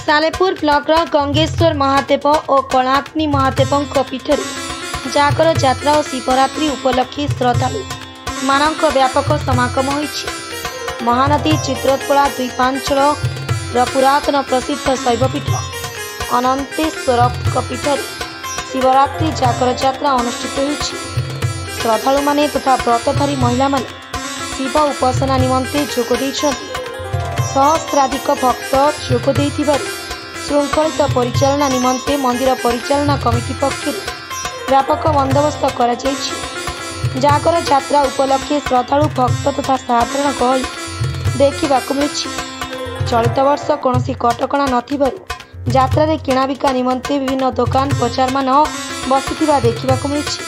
Salepur blocker Gangeshwar Mahadev और कलाग्नि महादेव पीठ जागर यात्रा और शिवरात्रि उपलक्षे श्रद्धालु मानक व्यापक समागम होइछि। महानदी चित्रोत्पला द्वीपांचल पुरातन प्रसिद्ध शैवपीठ अनंतेश्वर पीठ शिवरात्रि जागर यात्रा अनुष्ठित होइछि। श्रद्धालु माने तथा व्रतधारी महिला माने शिव उपासना निमंते जोग दैछन्ति। सहस्राधिक भक्त जोग देइथिबारु श्रृंखलित परिचालना निमंते मंदिर परिचालना कमिटी पक्षर व्यापक बंदोबस्त करा जाइछि। जागर यात्रा उपलक्षे श्रद्धालु भक्त तथा साधारण गहली देखिबाकु मिलिछि। चलित वर्ष कौनसी कटकणा नथिबारु यात्रा किणाबिका निमंते विभिन्न दुकान बजार मान बसिथिबा देखिबाकु मिलिछि।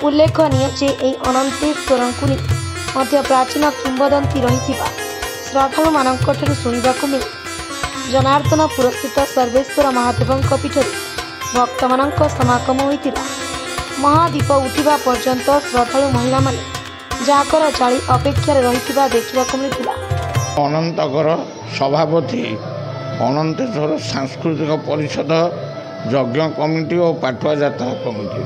उल्लेखनीय जे एई अनंतेश्वरंकु मध्य प्राचीन किंवदंती रहिथिबा श्रद्धालु मानकठु शुणिबाकु मिले। जनार्दन पुरस्थित सर्वेश्वर महादेव पीठ भक्त मानक समागम होइतिला। महादीप उठिबा पर्यंत श्रद्धालु महिला माने जागर जाली अपेक्षा रहिथिबा देखिबाकु मिलितिला। अनंतगर सभापति अनंतेश्वर सांस्कृतिक परिषद यज्ञ कमिटी और पाटुआ यात्रा कमिटी।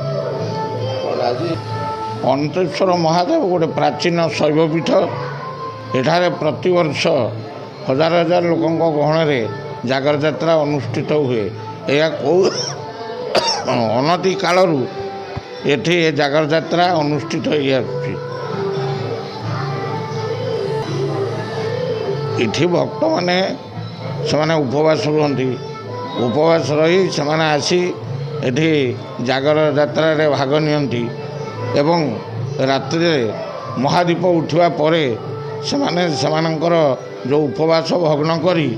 अनंतेश्वर महादेव गोटे प्राचीन शैवपीठ। एठारे प्रतिवर्ष हजार हजार लोकों गहण जागर यात्रा अनुष्ठित हुए। यह अनति कालरू एठी जागर यात्रा अनुष्ठित इठी भक्त माने से उपवास रुहंती। उपवास रही से आसी एठी जागर यात्रा रे भाग नियंती एवं रात्रि महादीप उठिबा परे सेमानंकर जो उपवास भग्न करी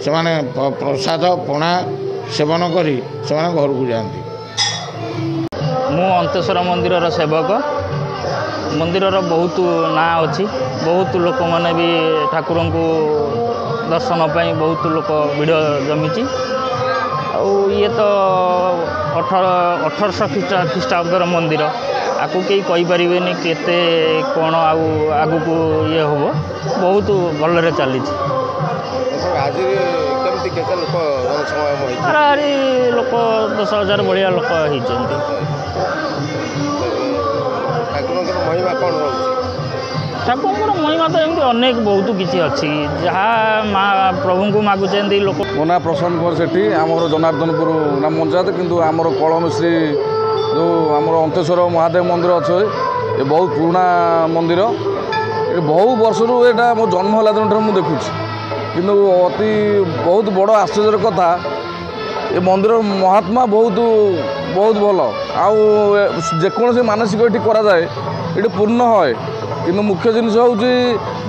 सेमाने प्रसाद पणा सेवन करी सेमाने घर को जाती। मु अंतेश्वर मंदिर सेवक। मंदिर बहुत ना अच्छी। बहुत लोक मैंने भी ठाकुर को दर्शन पाई बहुत लोक भिड़ जमी। ये तो 1800 ख्रीष्टाब्दर मंदिर आपको कई कहीपरेनि केते कौन आगु को ये हम बहुत भल चली। लोक 10,000 भाया लोक होती। ठाकुर महिमा तो एमती अनेक बहुत किसी अच्छी जहाँ प्रभु को मागुचे लोक। मो ना प्रशांत कुमार सेठी आमर जनार्दनपुर नाम पंचायत किंतु आमर कलमश्री जो आमर अंतेश्वर महादेव मंदिर अच्छे ये बहुत पुराना मंदिर। ये बहु वर्ष यहाँ मो जन्म है दिन मुझे देखुची किंतु अति बहुत बड़ आश्चर्य कथा ये मंदिर महात्मा बहुत बहुत भल आकोसी मानसिक ये कराए ये पूर्ण है। किंतु मुख्य जिनस हूँ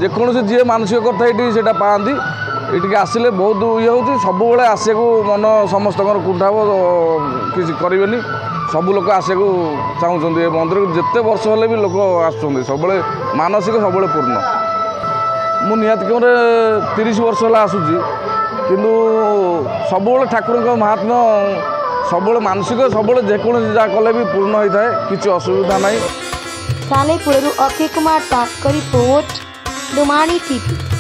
जेकोसी जी मानसिक कथा ये पाती ये आसिले बहुत ये हूँ सब आसे को मन समस्त कुंठा किसी करें सब लोग आसे को चाहते मंदिर को जिते वर्ष हेल्ले भी लोक आसुँच सब मानसिक सब पूर्ण। मु निहत क्यों 30 वर्ष है आसूँ किंतु सब ठाकुर महात्मा सब मानसिक सब जेकोसी जहाँ कले भी पूर्ण होता है किसी असुविधा नहीं। Salepur Akshay Kumar Das report Lumani TV.